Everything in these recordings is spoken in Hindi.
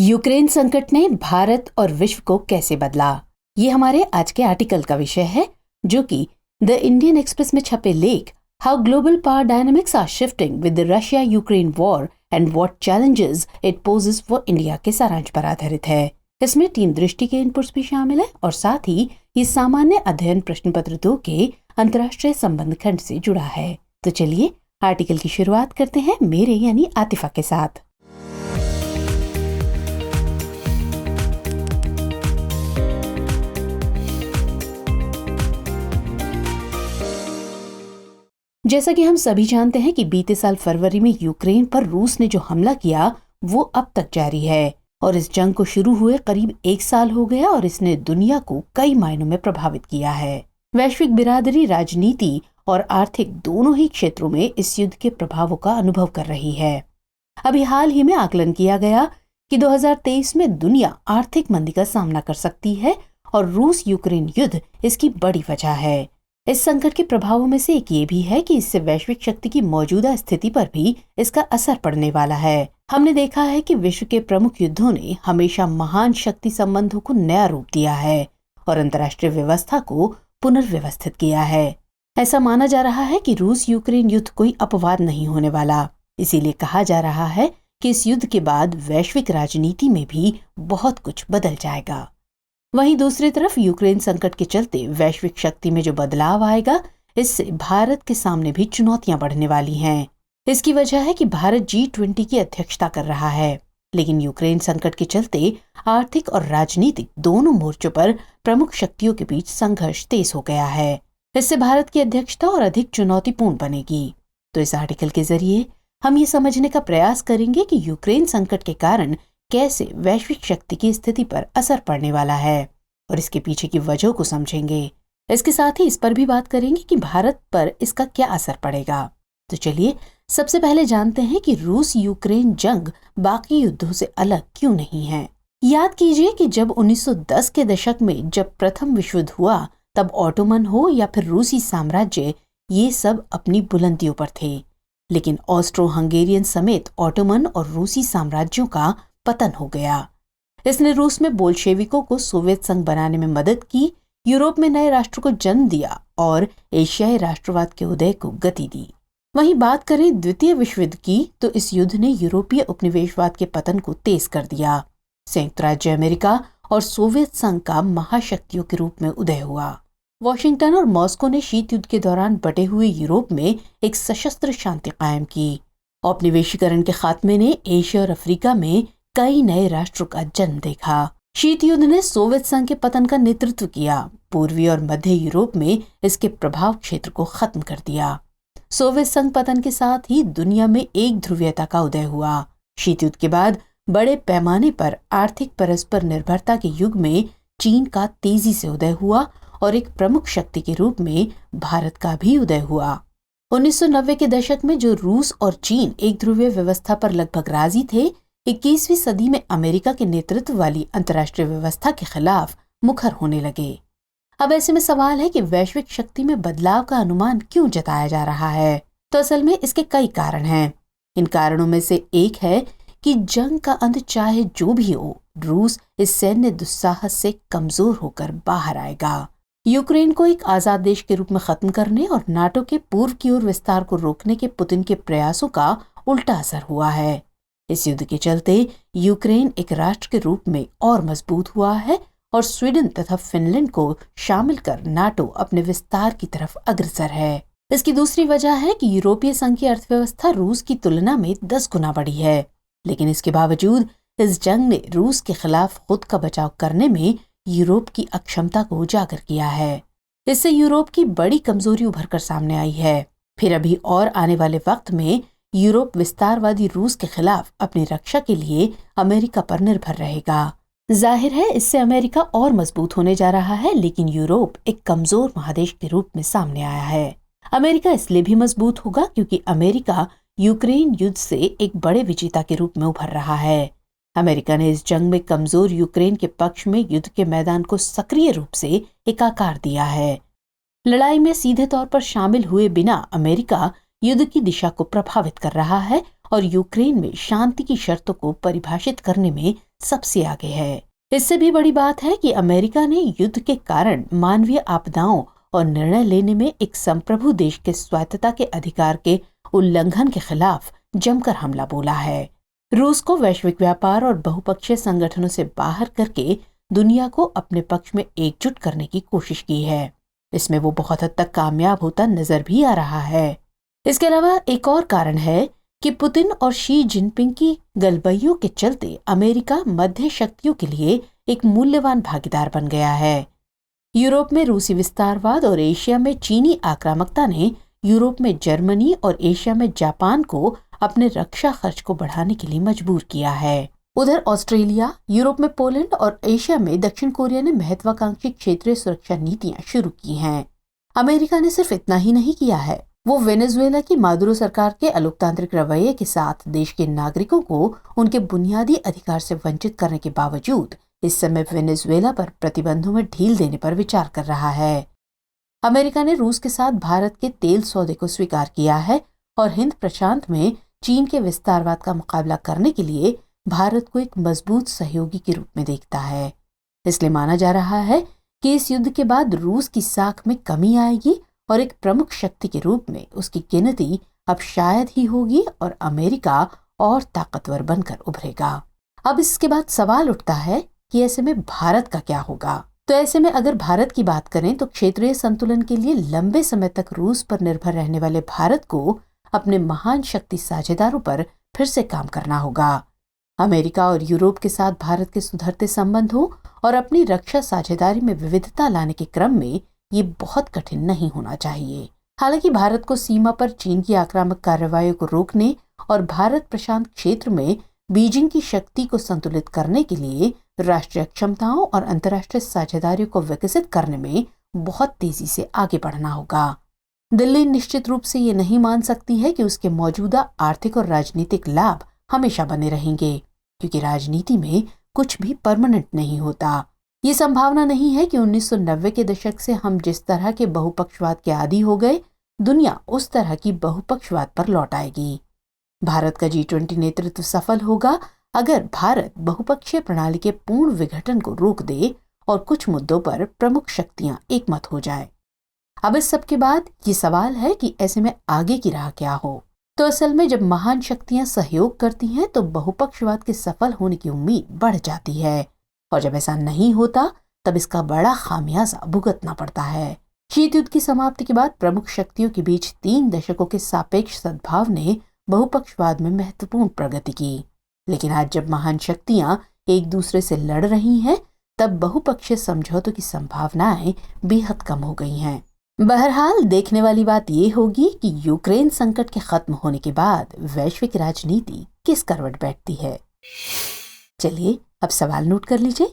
यूक्रेन संकट ने भारत और विश्व को कैसे बदला, ये हमारे आज के आर्टिकल का विषय है, जो कि द इंडियन एक्सप्रेस में छपे लेख how global power dynamics are shifting with the Russia Ukraine war and what challenges it poses for India के सारांश पर आधारित है। इसमें टीम दृष्टि के इनपुट्स भी शामिल है और साथ ही ये सामान्य अध्ययन प्रश्न पत्र 2 के अंतर्राष्ट्रीय संबंध खंड से जुड़ा है। तो चलिए आर्टिकल की शुरुआत करते हैं मेरे यानी आतिफा के साथ। जैसा कि हम सभी जानते हैं कि बीते साल फरवरी में यूक्रेन पर रूस ने जो हमला किया वो अब तक जारी है और इस जंग को शुरू हुए करीब 1 साल हो गया और इसने दुनिया को कई मायनों में प्रभावित किया है। वैश्विक बिरादरी राजनीति और आर्थिक दोनों ही क्षेत्रों में इस युद्ध के प्रभावों का अनुभव कर रही है। अभी हाल ही में आकलन किया गया कि 2023 में दुनिया आर्थिक मंदी का सामना कर सकती है और रूस यूक्रेन युद्ध इसकी बड़ी वजह है। इस संकट के प्रभावों में से एक ये भी है कि इससे वैश्विक शक्ति की मौजूदा स्थिति पर भी इसका असर पड़ने वाला है। हमने देखा है कि विश्व के प्रमुख युद्धों ने हमेशा महान शक्ति संबंधों को नया रूप दिया है और अंतर्राष्ट्रीय व्यवस्था को पुनर्व्यवस्थित किया है। ऐसा माना जा रहा है कि रूस यूक्रेन युद्ध कोई अपवाद नहीं होने वाला। इसीलिए कहा जा रहा है कि इस युद्ध के बाद वैश्विक राजनीति में भी बहुत कुछ बदल जाएगा। वहीं दूसरी तरफ यूक्रेन संकट के चलते वैश्विक शक्ति में जो बदलाव आएगा, इससे भारत के सामने भी चुनौतियां बढ़ने वाली हैं। इसकी वजह है कि भारत G20 की अध्यक्षता कर रहा है, लेकिन यूक्रेन संकट के चलते आर्थिक और राजनीतिक दोनों मोर्चों पर प्रमुख शक्तियों के बीच संघर्ष तेज हो गया है। इससे भारत की अध्यक्षता और अधिक चुनौतीपूर्ण बनेगी। तो इस आर्टिकल के जरिए हम ये समझने का प्रयास करेंगे कि यूक्रेन संकट के कारण कैसे वैश्विक शक्ति की स्थिति पर असर पड़ने वाला है और इसके पीछे की वजहों को समझेंगे। इसके साथ ही इस पर भी बात करेंगे कि भारत पर इसका क्या असर पड़ेगा। तो चलिए सबसे पहले जानते हैं कि रूस यूक्रेन जंग बाकी युद्धों से अलग क्यों नहीं है। याद कीजिए कि जब 1910 के दशक में जब प्रथम विश्व युद्ध हुआ, तब ऑटोमन हो या फिर रूसी साम्राज्य, ये सब अपनी बुलंदियों पर थे, लेकिन ऑस्ट्रो हंगेरियन समेत ऑटोमन और रूसी साम्राज्यों का पतन हो गया। इसने रूस में बोल्शेविकों को सोवियत संघ बनाने में मदद की, यूरोप में नए राष्ट्र को जन्म दिया और एशियाई राष्ट्रवाद के उदय को गति दी। वहीं बात करें द्वितीय विश्व युद्ध की, तो इस युद्ध ने यूरोपीय उपनिवेशवाद के पतन को तेज कर दिया। संयुक्त राज्य अमेरिका और सोवियत संघ का महाशक्तियों के रूप में उदय हुआ। वॉशिंगटन और मॉस्को ने शीत युद्ध के दौरान बटे हुए यूरोप में एक सशस्त्र शांति कायम की। औपनिवेशीकरण के खात्मे ने एशिया और अफ्रीका में कई नए राष्ट्रों का जन्म देखा। शीत युद्ध ने सोवियत संघ के पतन का नेतृत्व किया। पूर्वी और मध्य यूरोप में इसके प्रभाव क्षेत्र को खत्म कर दिया। सोवियत संघ पतन के साथ ही दुनिया में एक ध्रुवीयता का उदय हुआ। शीत युद्ध के बाद बड़े पैमाने पर आर्थिक परस्पर निर्भरता के युग में चीन का तेजी से उदय हुआ और एक प्रमुख शक्ति के रूप में भारत का भी उदय हुआ। 1990 के दशक में जो रूस और चीन एक ध्रुवीय व्यवस्था पर लगभग राजी थे, 21वीं सदी में अमेरिका के नेतृत्व वाली अंतर्राष्ट्रीय व्यवस्था के खिलाफ मुखर होने लगे। अब ऐसे में सवाल है कि वैश्विक शक्ति में बदलाव का अनुमान क्यों जताया जा रहा है। तो असल में इसके कई कारण हैं। इन कारणों में से एक है कि जंग का अंत चाहे जो भी हो, रूस इस सैन्य दुस्साहस से कमजोर होकर बाहर आएगा। यूक्रेन को एक आजाद देश के रूप में खत्म करने और नाटो के पूर्व की ओर विस्तार को रोकने के पुतिन के प्रयासों का उल्टा असर हुआ है। इस युद्ध के चलते यूक्रेन एक राष्ट्र के रूप में और मजबूत हुआ है और स्वीडन तथा फिनलैंड को शामिल कर नाटो अपने विस्तार की तरफ अग्रसर है। इसकी दूसरी वजह है कि यूरोपीय संघ की अर्थव्यवस्था रूस की तुलना में 10 गुना बढ़ी है, लेकिन इसके बावजूद इस जंग ने रूस के खिलाफ खुद का बचाव करने में यूरोप की अक्षमता को उजागर किया है। इससे यूरोप की बड़ी कमजोरी उभर कर सामने आई है। फिर अभी और आने वाले वक्त में यूरोप विस्तारवादी रूस के खिलाफ अपनी रक्षा के लिए अमेरिका पर निर्भर रहेगा। जाहिर है इससे अमेरिका और मजबूत होने जा रहा है, लेकिन यूरोप एक कमजोर महादेश के रूप में सामने आया है। अमेरिका इसलिए भी मजबूत होगा क्योंकि अमेरिका यूक्रेन युद्ध से एक बड़े विजेता के रूप में उभर रहा है। अमेरिका ने इस जंग में कमजोर यूक्रेन के पक्ष में युद्ध के मैदान को सक्रिय रूप से एक आकार दिया है। लड़ाई में सीधे तौर पर शामिल हुए बिना अमेरिका युद्ध की दिशा को प्रभावित कर रहा है और यूक्रेन में शांति की शर्तों को परिभाषित करने में सबसे आगे है। इससे भी बड़ी बात है कि अमेरिका ने युद्ध के कारण मानवीय आपदाओं और निर्णय लेने में एक संप्रभु देश के स्वायत्तता के अधिकार के उल्लंघन के खिलाफ जमकर हमला बोला है। रूस को वैश्विक व्यापार और बहुपक्षीय संगठनों से बाहर करके दुनिया को अपने पक्ष में एकजुट करने की कोशिश की है। इसमें वो बहुत हद तक कामयाब होता नजर भी आ रहा है। इसके अलावा एक और कारण है कि पुतिन और शी जिनपिंग की गलबैयों के चलते अमेरिका मध्य शक्तियों के लिए एक मूल्यवान भागीदार बन गया है। यूरोप में रूसी विस्तारवाद और एशिया में चीनी आक्रामकता ने यूरोप में जर्मनी और एशिया में जापान को अपने रक्षा खर्च को बढ़ाने के लिए मजबूर किया है। उधर ऑस्ट्रेलिया, यूरोप में पोलैंड और एशिया में दक्षिण कोरिया ने महत्वाकांक्षी क्षेत्रीय सुरक्षा नीतियां शुरू की हैं। अमेरिका ने सिर्फ इतना ही नहीं किया है, वो वेनेजुएला की मादुरो सरकार के अलोकतांत्रिक रवैये के साथ देश के नागरिकों को उनके बुनियादी अधिकार से वंचित करने के बावजूद इस समय वेनेजुएला पर प्रतिबंधों में ढील देने पर विचार कर रहा है। अमेरिका ने रूस के साथ भारत के तेल सौदे को स्वीकार किया है और हिंद प्रशांत में चीन के विस्तारवाद का मुकाबला करने के लिए भारत को एक मजबूत सहयोगी के रूप में देखता है। इसलिए माना जा रहा है कि इस युद्ध के बाद रूस की साख में कमी आएगी और एक प्रमुख शक्ति के रूप में उसकी गिनती अब शायद ही होगी और अमेरिका और ताकतवर बनकर उभरेगा। अब इसके बाद सवाल उठता है कि ऐसे में भारत का क्या होगा। तो ऐसे में अगर भारत की बात करें तो क्षेत्रीय संतुलन के लिए लंबे समय तक रूस पर निर्भर रहने वाले भारत को अपने महान शक्ति साझेदारों पर फिर से काम करना होगा। अमेरिका और यूरोप के साथ भारत के सुधरते संबंधों और अपनी रक्षा साझेदारी में विविधता लाने के क्रम में ये बहुत कठिन नहीं होना चाहिए। हालांकि भारत को सीमा पर चीन की आक्रामक कार्रवाइयों को रोकने और भारत प्रशांत क्षेत्र में बीजिंग की शक्ति को संतुलित करने के लिए राष्ट्रीय क्षमताओं और अंतर्राष्ट्रीय साझेदारियों को विकसित करने में बहुत तेजी से आगे बढ़ना होगा। दिल्ली निश्चित रूप से ये नहीं मान सकती है कि उसके मौजूदा आर्थिक और राजनीतिक लाभ हमेशा बने रहेंगे, क्योंकि राजनीति में कुछ भी परमानेंट नहीं होता। ये संभावना नहीं है कि 1990 के दशक से हम जिस तरह के बहुपक्षवाद के आदी हो गए, दुनिया उस तरह की बहुपक्षवाद पर लौट आएगी। भारत का G20 नेतृत्व सफल होगा अगर भारत बहुपक्षीय प्रणाली के पूर्ण विघटन को रोक दे और कुछ मुद्दों पर प्रमुख शक्तियां एकमत हो जाए। अब इस सब के बाद ये सवाल है कि ऐसे में आगे की राह क्या हो। तो असल में जब महान शक्तियां सहयोग करती हैं तो बहुपक्षवाद के सफल होने की उम्मीद बढ़ जाती है, और जब ऐसा नहीं होता तब इसका बड़ा खामियाजा भुगतना पड़ता है। शीत युद्ध की समाप्ति के बाद प्रमुख शक्तियों के बीच 3 दशकों के सापेक्ष सद्भाव ने बहुपक्षवाद में महत्वपूर्ण प्रगति की। लेकिन आज जब महान शक्तियां एक दूसरे से लड़ रही हैं, तब बहुपक्षीय समझौतों की संभावनाएं बेहद कम हो गई हैं। बहरहाल देखने वाली बात ये होगी कि यूक्रेन संकट के खत्म होने के बाद वैश्विक राजनीति किस करवट बैठती है। चलिए अब सवाल नोट कर लीजिए।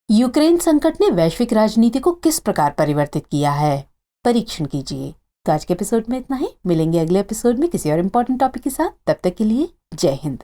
यूक्रेन संकट ने वैश्विक राजनीति को किस प्रकार परिवर्तित किया है, परीक्षण कीजिए। तो आज के एपिसोड में इतना ही। मिलेंगे अगले एपिसोड में किसी और इम्पोर्टेंट टॉपिक के साथ। तब तक के लिए जय हिंद।